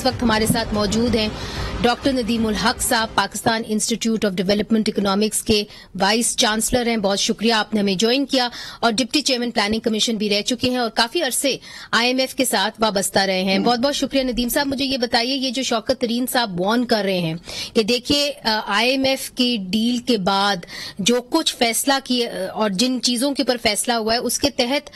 इस वक्त हमारे साथ मौजूद हैं डॉक्टर नदीम उल हक साहब, Pakistan institute of development economics के वाइस चांसलर हैं। बहुत शुक्रिया, आपने हमें ज्वाइन किया, और डिप्टी चेयरमैन प्लानिंग कमीशन भी रह चुके हैं और काफी अरसे IMF के साथ वाबस्ता रहे हैं। बहुत बहुत शुक्रिया। नदीम साहब, मुझे ये बताइए, ये जो शौकत तरीन साहब वार्न कर रहे हैं कि देखिए IMF की डील के बाद जो कुछ फैसला किए और जिन चीजों के ऊपर फैसला हुआ है उसके तहत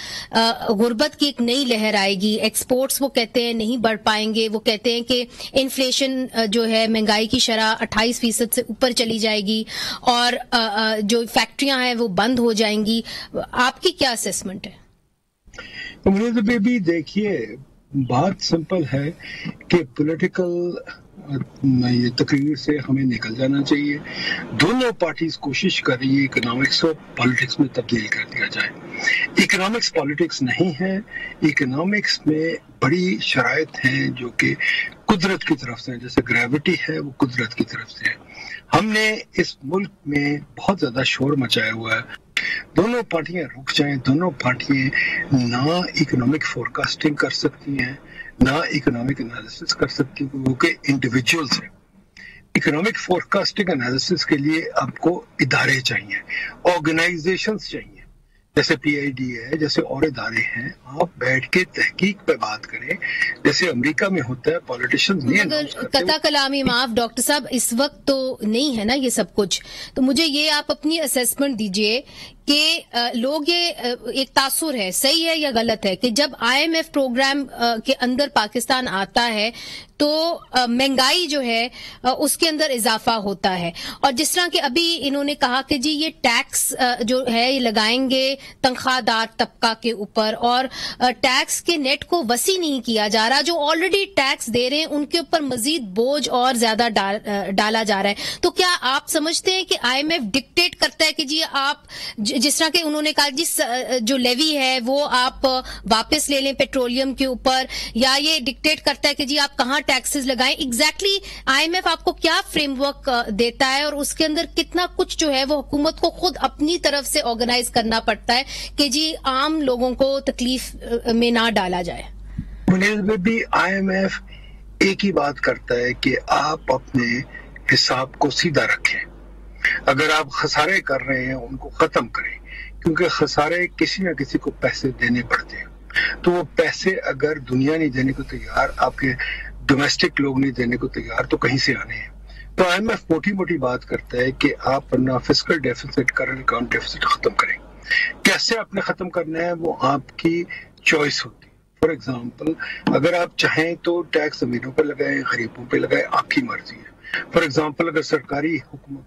गुर्बत की एक नई लहर आएगी। एक्सपोर्ट्स वो कहते हैं नहीं बढ़ पाएंगे, वो कहते हैं कि इन्फ्लेशन जो है, महंगाई की शरह 28% से ऊपर चली जाएगी और जो फैक्ट्रियां हैं वो बंद हो जाएंगी। आपकी क्या असेसमेंट है? उम्मीद भी देखिए, बात सिंपल है कि पॉलिटिकल ये तकरीर से हमें निकल जाना चाहिए। दोनों पार्टीज कोशिश कर रही है इकोनॉमिक्स को पॉलिटिक्स में तब्दील कर दिया जाए। इकोनॉमिक्स पॉलिटिक्स नहीं है। इकोनॉमिक्स में बड़ी शराइत हैं जो कि कुदरत की तरफ से, जैसे ग्रेविटी है वो कुदरत की तरफ से है। हमने इस मुल्क में बहुत ज्यादा शोर मचाया हुआ है। दोनों पार्टियां रुक जाएं, दोनों पार्टियां ना इकोनॉमिक फोरकास्टिंग कर सकती हैं, ना इकोनॉमिक एनालिसिस कर सकती हैं, क्योंकि इंडिविजुअल्स हैं। इकोनॉमिक फोरकास्टिंग एनालिसिस के लिए आपको इदारे चाहिए, ऑर्गेनाइजेशंस चाहिए, जैसे PID है, जैसे और इदारे हैं। आप बैठ के तहकीक पे बात करें, जैसे अमेरिका में होता है। पॉलिटिशियंस नहीं, मगर कता कलामी माफ डॉक्टर साहब, इस वक्त तो नहीं है ना ये सब कुछ। तो मुझे ये आप अपनी असेसमेंट दीजिए कि लोग ये एक तासुर है, सही है या गलत है, कि जब IMF प्रोग्राम के अंदर पाकिस्तान आता है तो महंगाई जो है उसके अंदर इजाफा होता है। और जिस तरह के अभी इन्होंने कहा कि जी ये टैक्स जो है ये लगाएंगे तनख्वाहदार तबका के ऊपर, और टैक्स के नेट को वसी नहीं किया जा रहा, जो ऑलरेडी टैक्स दे रहे हैं उनके ऊपर मजीद बोझ और ज्यादा डाला जा रहा है। तो क्या आप समझते हैं कि IMF डिक्टेट करता है कि जी आप, जिस तरह के उन्होंने कहा जिस जो लेवी है वो आप वापस ले लें पेट्रोलियम के ऊपर, या ये डिक्टेट करता है कि जी आप कहाँ टैक्सेस लगाएं? एग्जैक्टली IMF आपको क्या फ्रेमवर्क देता है और उसके अंदर कितना कुछ जो है वो हुकूमत को खुद अपनी तरफ से ऑर्गेनाइज करना पड़ता है कि जी आम लोगों को तकलीफ में ना डाला जाए? भी IMF एक ही बात करता है कि आप अपने हिसाब को सीधा रखें। अगर आप खसारे कर रहे हैं उनको खत्म करें, क्योंकि खसारे किसी न किसी को पैसे देने पड़ते हैं। तो वो पैसे अगर दुनिया नहीं देने को तैयार, आपके डोमेस्टिक लोग नहीं देने को तैयार, तो कहीं से आने हैं। तो IMF मोटी मोटी बात करता है कि आप अपना fiscal deficit, current account deficit खत्म करें। कैसे आपने खत्म करना है वो आपकी चॉइस होती है। फॉर एग्जाम्पल, अगर आप चाहें तो टैक्स अमीरों पर लगाएं, गरीबों पर लगाएं, आपकी मर्जी है। फॉर एग्जाम्पल, अगर सरकारी हुक्म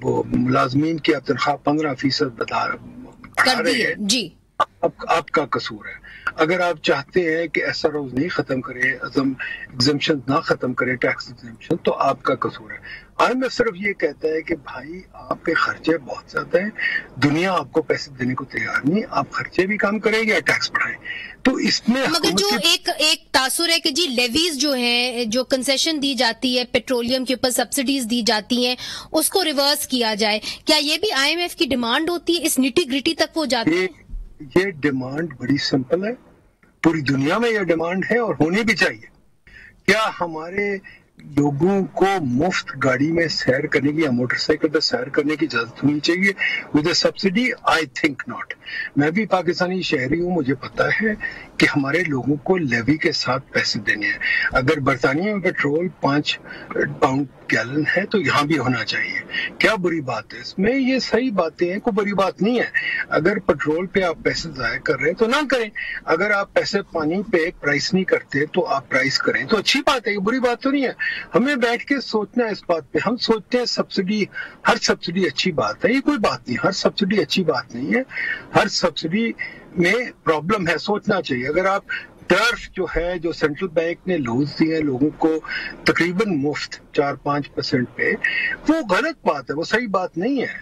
वो मुलाजमीन की आप तनख्वाह 15% बढ़ा रहे हैं जी, आपका कसूर है। अगर आप चाहते हैं कि SROs नहीं खत्म करें, एग्जम्पशन ना खत्म करें, टैक्स एग्जम्पशन, तो आपका कसूर है। IMF सिर्फ ये कहता है कि भाई आपके खर्चे बहुत ज्यादा हैं, दुनिया आपको पैसे देने को तैयार नहीं, आप खर्चे भी कम करें या टैक्स बढ़ाएं। तो इसमें मगर जो एक तासुर है कि जी लेवीज जो हैं, जो कंसेशन दी जाती है, पेट्रोलियम के ऊपर सब्सिडीज दी जाती हैं, उसको रिवर्स किया जाए। क्या ये भी IMF की डिमांड होती है? इस निटी ग्रिटी तक वो जाती है? ये डिमांड बड़ी सिंपल है, पूरी दुनिया में ये डिमांड है और होनी भी चाहिए। क्या हमारे लोगों को मुफ्त गाड़ी में सैर करने की या मोटरसाइकिल पर सैर करने की इजाजत होनी चाहिए with subsidy? I think not. मैं भी पाकिस्तानी शहरी हूँ, मुझे पता है कि हमारे लोगों को लेवी के साथ पैसे देने हैं। अगर बरतानिया में पेट्रोल 5 पाउंड गैलन है तो यहाँ भी होना चाहिए। क्या बुरी बात है इसमें? ये सही बातें हैं, कोई बुरी बात नहीं है। अगर पेट्रोल पे आप पैसे जाया कर रहे हैं तो ना करें। अगर आप पैसे पानी पे प्राइस नहीं करते तो आप प्राइस करें, तो अच्छी बात है, ये बुरी बात तो नहीं है। हमें बैठ के सोचना है इस बात पे। हम सोचते हैं सब्सिडी, हर सब्सिडी अच्छी बात है, ये कोई बात नहीं। हर सब्सिडी अच्छी बात नहीं है, हर सब्सिडी में प्रॉब्लम है, सोचना चाहिए। अगर आप टर्फ जो है, जो सेंट्रल बैंक ने लोन्स दिए हैं लोगों को तकरीबन मुफ्त 4-5% पे, वो गलत बात है, वो सही बात नहीं है।